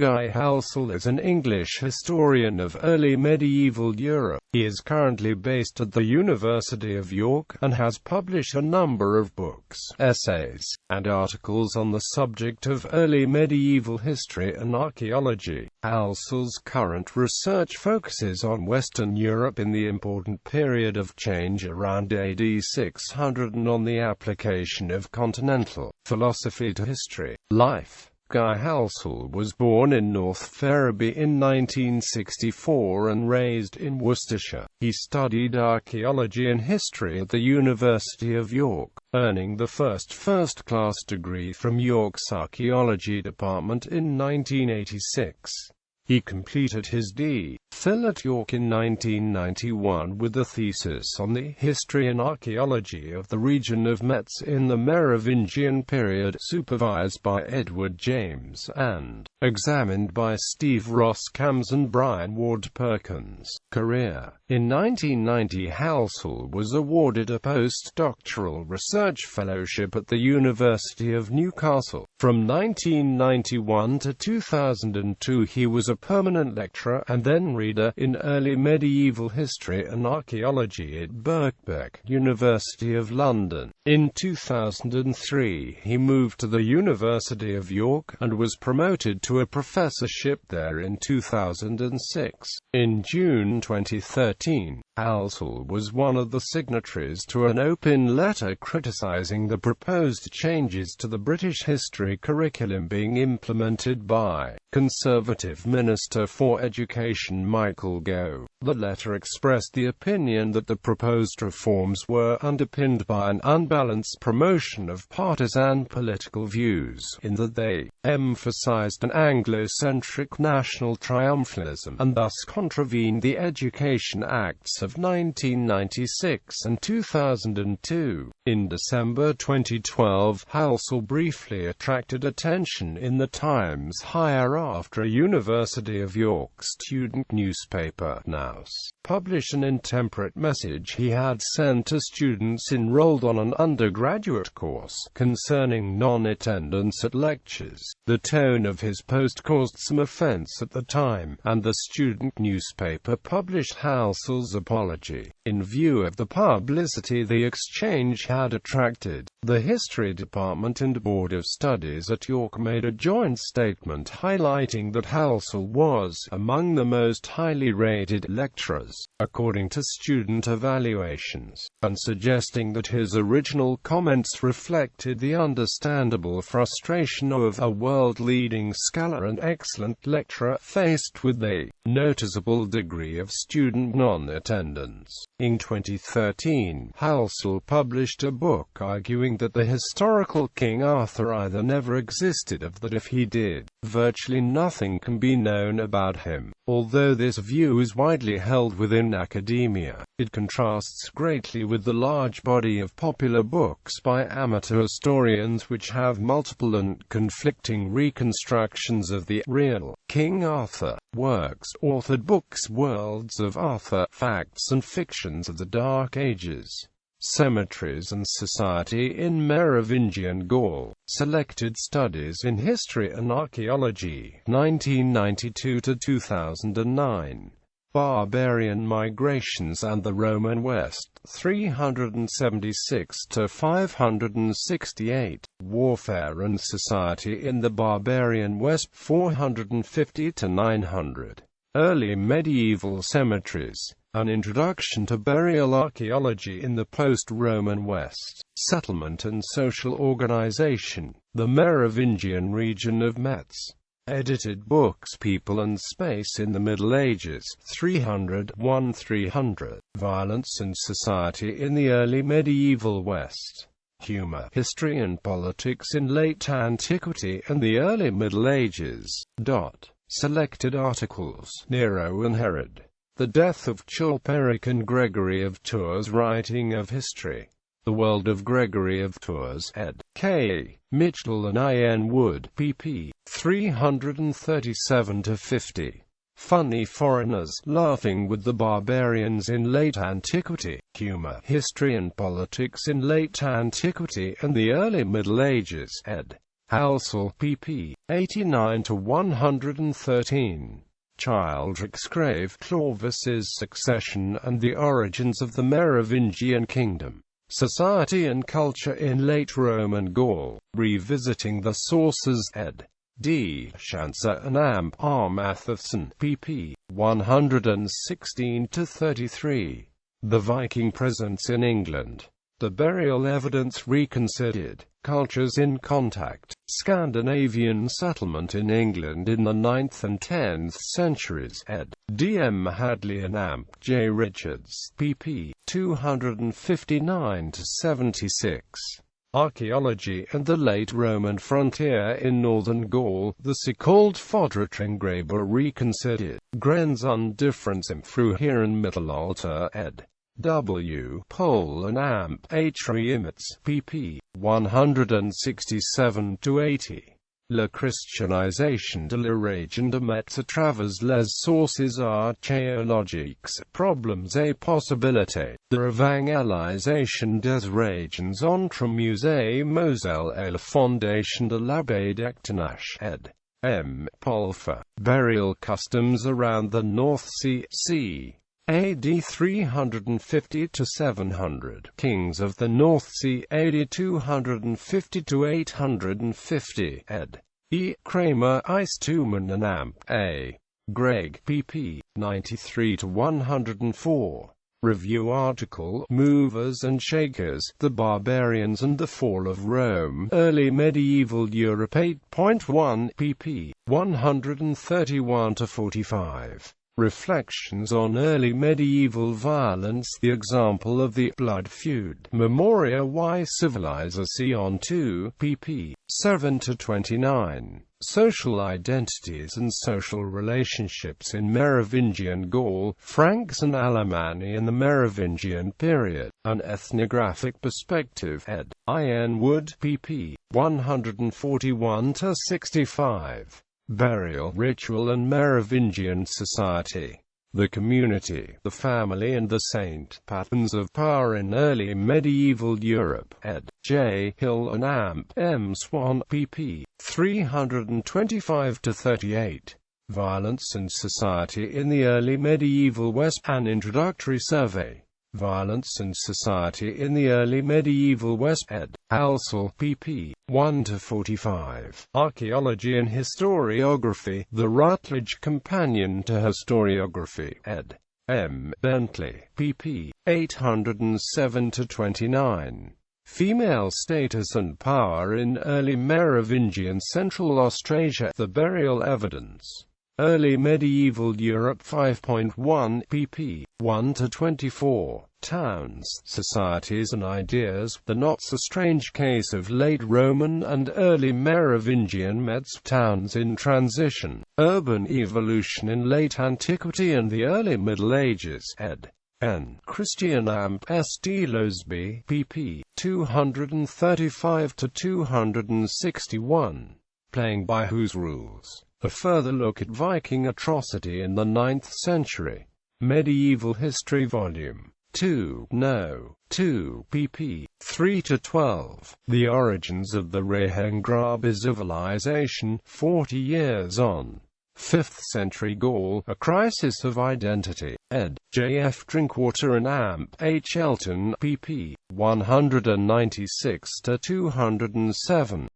Halsall is an English historian of early medieval Europe. He is currently based at the University of York, and has published a number of books, essays, and articles on the subject of early medieval history and archaeology. Halsall's current research focuses on Western Europe in the important period of change around AD 600 and on the application of continental philosophy to history. Life. Halsall was born in North Ferriby in 1964 and raised in Worcestershire. He studied archaeology and history at the University of York, earning the first-class degree from York's archaeology department in 1986. He completed his D.Phil at York in 1991 with a thesis on the history and archaeology of the region of Metz in the Merovingian period, supervised by Edward James and examined by Steve Ross-Cams and Brian Ward-Perkins. Career. In 1990, Halsall was awarded a postdoctoral research fellowship at the University of Newcastle. From 1991 to 2002 he was a permanent lecturer and then reader in early medieval history and archaeology at Birkbeck, University of London. In 2003 he moved to the University of York, and was promoted to a professorship there in 2006. In June 2013, Halsall was one of the signatories to an open letter criticising the proposed changes to the British history curriculum being implemented by Conservative Minister for Education Michael Gove. The letter expressed the opinion that the proposed reforms were underpinned by an unbalanced promotion of partisan political views, in that they emphasized an Anglo-centric national triumphalism, and thus contravened the Education Acts of 1996 and 2002. In December 2012, Halsall briefly attracted attention in the Times Higher after a University of York student newspaper, Nous, published an intemperate message he had sent to students enrolled on an undergraduate course concerning non-attendance at lectures. The tone of his post caused some offense at the time, and the student newspaper published Halsall's apology. In view of the publicity the exchange had attracted, the History Department and Board of Studies at York made a joint statement highlighting that Halsall was among the most highly rated lecturers, according to student evaluations, and suggesting that his original comments reflected the understandable frustration of a world-leading scholar and excellent lecturer faced with a noticeable degree of student non-attendance. In 2013, Halsall published a book arguing that the historical King Arthur either never existed, or that if he did, virtually nothing can be known about him. Although this view is widely held within academia, it contrasts greatly with the large body of popular books by amateur historians which have multiple and conflicting reconstructions of the real King Arthur. Works authored books: Worlds of Arthur, Facts and Fictions of the Dark Ages, Cemeteries and Society in Merovingian Gaul, Selected Studies in History and Archaeology, 1992 to 2009. Barbarian Migrations and the Roman West, 376 to 568. Warfare and Society in the Barbarian West, 450 to 900. Early Medieval Cemeteries, An Introduction to Burial Archaeology in the Post-Roman West, Settlement and Social Organization, the Merovingian Region of Metz. Edited books: People and Space in the Middle Ages, 300-300. Violence and Society in the Early Medieval West. Humor, History and Politics in Late Antiquity and the Early Middle Ages. Selected articles: Nero and Herod. The Death of Chilperic and Gregory of Tours. Writing of History. The World of Gregory of Tours, ed. K. Mitchell and I. N. Wood, pp. 337-50. Funny Foreigners, Laughing with the Barbarians in Late Antiquity. Humor, History and Politics in Late Antiquity and the Early Middle Ages, ed. Halsall, pp. 89 to 113. Childrick's grave, Clovis's succession and the origins of the Merovingian kingdom. Society and culture in late Roman Gaul, revisiting the sources, ed. D. Shanser and Amp. R. Mathewson, pp. 116–33. The Viking presence in England. The burial evidence reconsidered. Cultures in contact. Scandinavian settlement in England in the 9th and 10th centuries, ed. D. M. Hadley and Amp. J. Richards, pp. 259–76. Archaeology and the late Roman frontier in northern Gaul. The so-called Foddertringgraber reconsidered. Grenson difference im früheren Mittelalter, ed. W. Pohl and Amp. H. Reimitz, pp. 167–80. La Christianisation de la région de Metz à travers les sources archéologiques. Problems et possibilités. De l'évangélisation des régions entre Musée Moselle et la fondation de l'Abbaye d'Echternach, ed. M. Pulfer. Burial customs around the North Sea, c. AD 350–700. Kings of the North Sea, AD 250–850, ed. E. Kramer, Eistuman and Amp. A. Gregg, pp. 93–104. Review article, Movers and Shakers, The Barbarians and the Fall of Rome, Early Medieval Europe 8.1, pp. 131–45. Reflections on Early Medieval Violence, the example of the Blood Feud, Memoria y Civilización 2, pp. 7–29. Social Identities and Social Relationships in Merovingian Gaul, Franks and Alemanni in the Merovingian Period, An Ethnographic Perspective, ed. I. N. Wood, pp. 141–65. Burial Ritual and Merovingian Society. The Community, the Family and the Saint. Patterns of Power in Early Medieval Europe, ed. J. Hill and Amp. M. Swan, pp. 325–38. Violence and Society in the Early Medieval West. An Introductory Survey. Violence and Society in the Early Medieval West, ed. Halsall, pp. 1–45. Archaeology and Historiography, The Rutledge Companion to Historiography, ed. M. Bentley, pp. 807–29. Female Status and Power in Early Merovingian Central Austrasia, The Burial Evidence. Early Medieval Europe 5.1, pp. 1–24. Towns, Societies and Ideas, The Not-So-Strange Case of Late Roman and Early Merovingian Meds. Towns in Transition, Urban Evolution in Late Antiquity and the Early Middle Ages, ed. N. Christian Amp. S. D. Losby, pp. 235–261. Playing by Whose Rules? A further look at Viking atrocity in the 9th century. Medieval History Volume 2, No. 2, pp. 3–12. The Origins of the Rehengraber Civilization, 40 Years On. 5th Century Gaul, A Crisis of Identity, ed. J. F. Drinkwater and Amp. H. Elton, pp. 196–207.